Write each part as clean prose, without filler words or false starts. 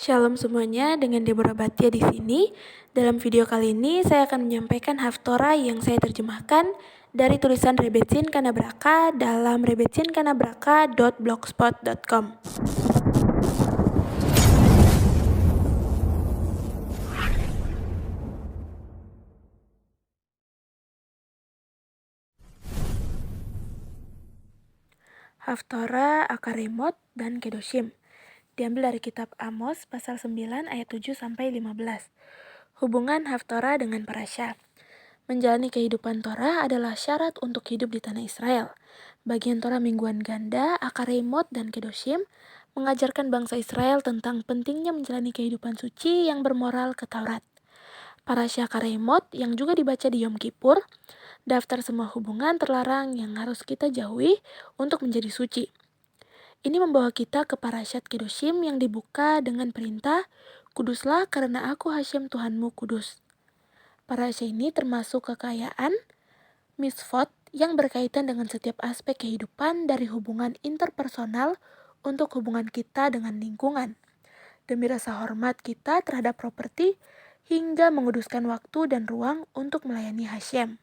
Shalom semuanya, dengan Deborah Batia di sini. Dalam video kali ini saya akan menyampaikan Haftorah yang saya terjemahkan dari tulisan Rebetsin Kanabraka dalam rebetsinKanabraka.blogspot.com. Haftorah, Akaremot, dan Kedoshim. Diambil dari kitab Amos pasal 9 ayat 7 sampai 15. Hubungan Haftorah dengan Parasya. Menjalani kehidupan Torah adalah syarat untuk hidup di tanah Israel. Bagian Torah mingguan ganda, Akaremot, dan Kedoshim mengajarkan bangsa Israel tentang pentingnya menjalani kehidupan suci yang bermoral ke Taurat. Parasya Akaremot yang juga dibaca di Yom Kippur, daftar semua hubungan terlarang yang harus kita jauhi untuk menjadi suci. Ini membawa kita ke Parasyat Kedoshim yang dibuka dengan perintah, "Kuduslah karena aku Hashem Tuhanmu kudus." Parasya ini termasuk kekayaan mitzvot yang berkaitan dengan setiap aspek kehidupan dari hubungan interpersonal untuk hubungan kita dengan lingkungan, demi rasa hormat kita terhadap properti, hingga menguduskan waktu dan ruang untuk melayani Hashem.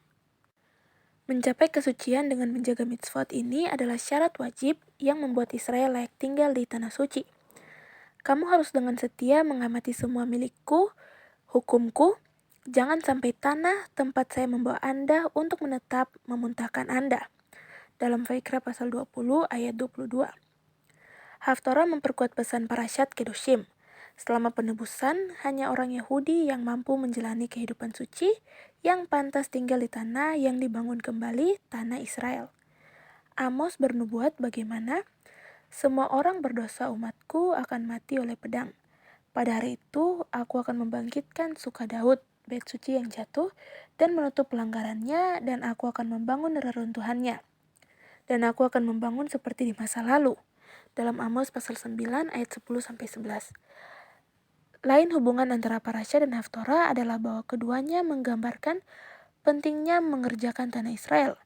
Mencapai kesucian dengan menjaga mitzvot ini adalah syarat wajib yang membuat Israel layak tinggal di tanah suci. Kamu harus dengan setia mengamati semua milikku, hukumku. Jangan sampai tanah tempat saya membawa Anda untuk menetap memuntahkan Anda. Dalam Vaikra pasal 20 ayat 22. Haftorah memperkuat pesan Parasyat Kedoshim. Selama penebusan, hanya orang Yahudi yang mampu menjalani kehidupan suci yang pantas tinggal di tanah yang dibangun kembali, tanah Israel. Amos bernubuat bagaimana semua orang berdosa umatku akan mati oleh pedang. Pada hari itu, aku akan membangkitkan suka Daud, bait suci yang jatuh, dan menutup pelanggarannya, dan aku akan membangun reruntuhannya. Dan aku akan membangun seperti di masa lalu. Dalam Amos pasal 9 ayat 10-11. Lain hubungan antara Parasya dan Haftorah adalah bahwa keduanya menggambarkan pentingnya mengerjakan tanah Israel.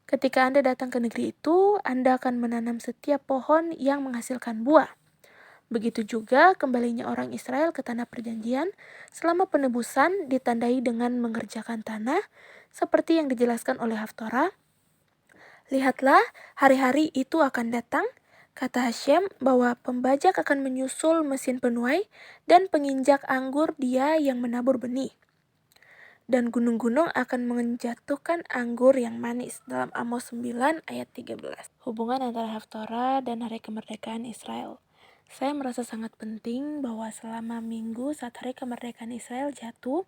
Ketika Anda datang ke negeri itu, Anda akan menanam setiap pohon yang menghasilkan buah. Begitu juga kembalinya orang Israel ke tanah perjanjian selama penebusan ditandai dengan mengerjakan tanah, seperti yang dijelaskan oleh Haftorah. Lihatlah, hari-hari itu akan datang, kata Hashem, bahwa pembajak akan menyusul mesin penuai dan penginjak anggur dia yang menabur benih. Dan gunung-gunung akan menjatuhkan anggur yang manis. Dalam Amos 9 ayat 13. Hubungan antara Haftorah dan Hari Kemerdekaan Israel. Saya merasa sangat penting bahwa selama minggu saat Hari Kemerdekaan Israel jatuh,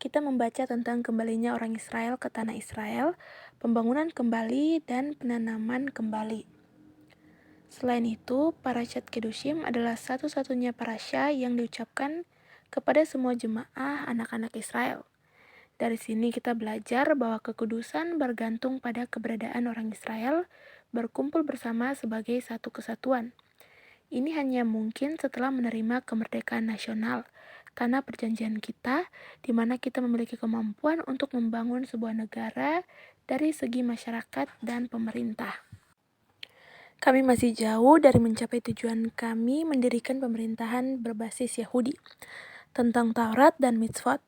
kita membaca tentang kembalinya orang Israel ke tanah Israel, pembangunan kembali, dan penanaman kembali. Selain itu, Parasyat Kedoshim adalah satu-satunya parasya yang diucapkan kepada semua jemaah anak-anak Israel. Dari sini kita belajar bahwa kekudusan bergantung pada keberadaan orang Israel berkumpul bersama sebagai satu kesatuan. Ini hanya mungkin setelah menerima kemerdekaan nasional, tanah perjanjian kita, di mana kita memiliki kemampuan untuk membangun sebuah negara dari segi masyarakat dan pemerintah. Kami masih jauh dari mencapai tujuan kami mendirikan pemerintahan berbasis Yahudi, tentang Taurat dan mitzvot.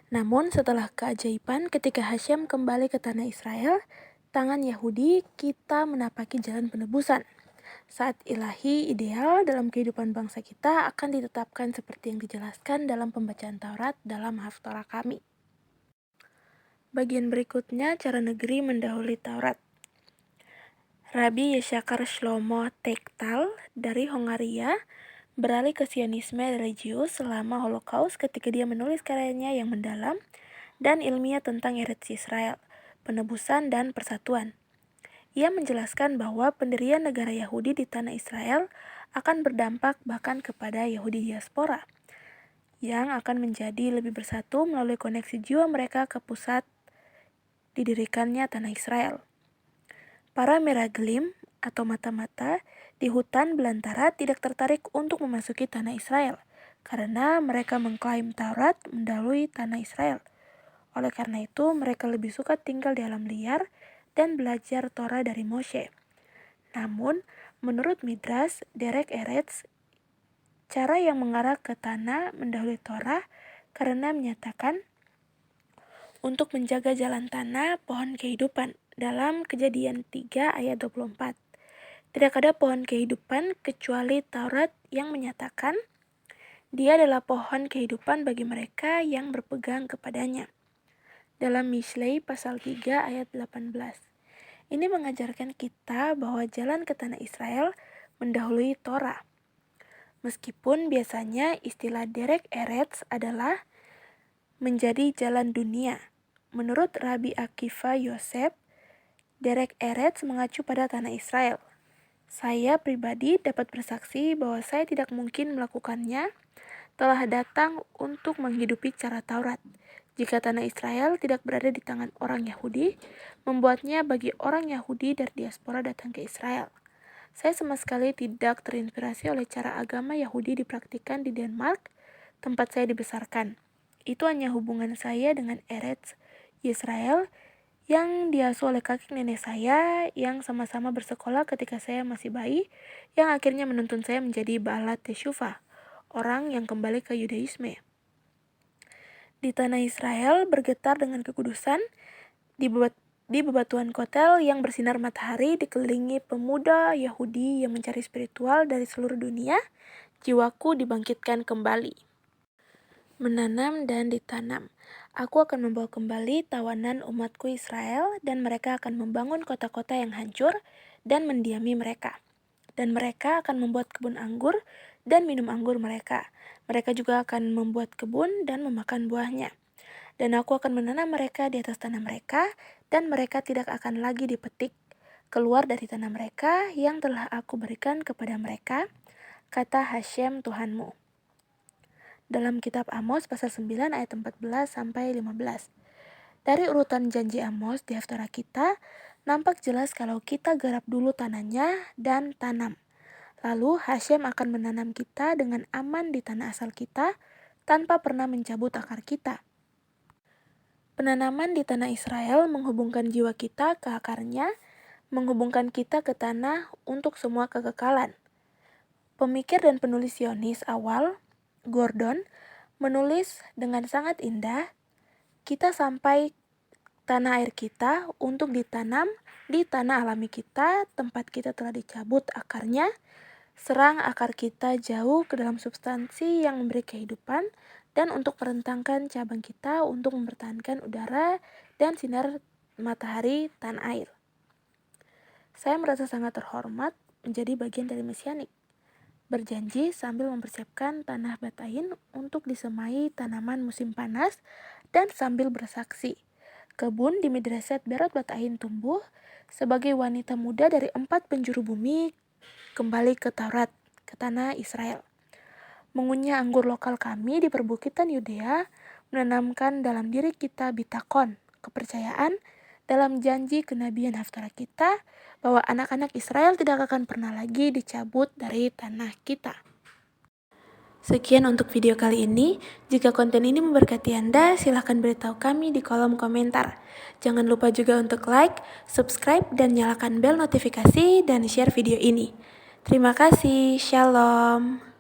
Namun setelah keajaiban ketika Hashem kembali ke tanah Israel, tangan Yahudi kita menapaki jalan penebusan. Saat ilahi ideal dalam kehidupan bangsa kita akan ditetapkan seperti yang dijelaskan dalam pembacaan Taurat dalam Haftorah kami. Bagian berikutnya, cara negeri mendahului Taurat. Rabbi Yeshakar Shlomo Tektal dari Hongaria beralih ke Sionisme religius selama Holocaust ketika dia menulis karyanya yang mendalam dan ilmiah tentang Eretz Israel, penebusan dan persatuan. Ia menjelaskan bahwa pendirian negara Yahudi di tanah Israel akan berdampak bahkan kepada Yahudi diaspora, yang akan menjadi lebih bersatu melalui koneksi jiwa mereka ke pusat didirikannya tanah Israel. Para meraglim atau mata-mata di hutan belantara tidak tertarik untuk memasuki tanah Israel, karena mereka mengklaim Taurat mendahului tanah Israel. Oleh karena itu, mereka lebih suka tinggal di alam liar dan belajar Torah dari Moshe. Namun, menurut Midrash Derek Eretz cara yang mengarah ke tanah mendahului Torah karena menyatakan untuk menjaga jalan tanah pohon kehidupan dalam Kejadian 3 ayat 24. Tidak ada pohon kehidupan kecuali Taurat yang menyatakan dia adalah pohon kehidupan bagi mereka yang berpegang kepadanya. Dalam Mishlei pasal 3 ayat 18. Ini mengajarkan kita bahwa jalan ke tanah Israel mendahului Torah. Meskipun biasanya istilah Derek Eretz adalah menjadi jalan dunia. Menurut Rabbi Akiva Yosef, Derek Eretz mengacu pada tanah Israel. Saya pribadi dapat bersaksi bahwa saya tidak mungkin melakukannya, telah datang untuk menghidupi cara Taurat. Jika tanah Israel tidak berada di tangan orang Yahudi, membuatnya bagi orang Yahudi dari diaspora datang ke Israel. Saya sama sekali tidak terinspirasi oleh cara agama Yahudi dipraktikkan di Denmark, tempat saya dibesarkan. Itu hanya hubungan saya dengan Eretz Yisrael yang diasuh oleh kakek nenek saya yang sama-sama bersekolah ketika saya masih bayi, yang akhirnya menuntun saya menjadi Baalat Teshuvah, orang yang kembali ke Yudaisme. Di tanah Israel bergetar dengan kekudusan, di bebatuan kotel yang bersinar matahari dikelilingi pemuda Yahudi yang mencari spiritual dari seluruh dunia, jiwaku dibangkitkan kembali. Menanam dan ditanam. Aku akan membawa kembali tawanan umatku Israel dan mereka akan membangun kota-kota yang hancur dan mendiami mereka. Dan mereka akan membuat kebun anggur dan minum anggur mereka. Mereka juga akan membuat kebun dan memakan buahnya. Dan aku akan menanam mereka di atas tanah mereka dan mereka tidak akan lagi dipetik keluar dari tanah mereka yang telah aku berikan kepada mereka, kata Hashem Tuhanmu. Dalam kitab Amos pasal 9 ayat 14 sampai 15. Dari urutan janji Amos di Haftarah kita, nampak jelas kalau kita garap dulu tanahnya dan tanam. Lalu Hashem akan menanam kita dengan aman di tanah asal kita, tanpa pernah mencabut akar kita. Penanaman di tanah Israel menghubungkan jiwa kita ke akarnya, menghubungkan kita ke tanah untuk semua kekekalan. Pemikir dan penulis Zionis awal, Gordon, menulis dengan sangat indah, kita sampai tanah air kita untuk ditanam di tanah alami kita, tempat kita telah dicabut akarnya, serang akar kita jauh ke dalam substansi yang memberi kehidupan, dan untuk merentangkan cabang kita untuk mempertahankan udara dan sinar matahari tanah air. Saya merasa sangat terhormat menjadi bagian dari Mesianik. Berjanji sambil mempersiapkan tanah Batain untuk disemai tanaman musim panas dan sambil bersaksi. Kebun di Midreset Berot Batain tumbuh sebagai wanita muda dari 4 penjuru bumi kembali ke Taurat, ke tanah Israel. Mengunyah anggur lokal kami di perbukitan Yudea menanamkan dalam diri kita bitakon, kepercayaan dalam janji kenabian Haftarah kita bahwa anak-anak Israel tidak akan pernah lagi dicabut dari tanah kita. Sekian untuk video kali ini. Jika konten ini memberkati Anda, silahkan beritahu kami di kolom komentar. Jangan lupa juga untuk like, subscribe, dan nyalakan bel notifikasi dan share video ini. Terima kasih. Shalom.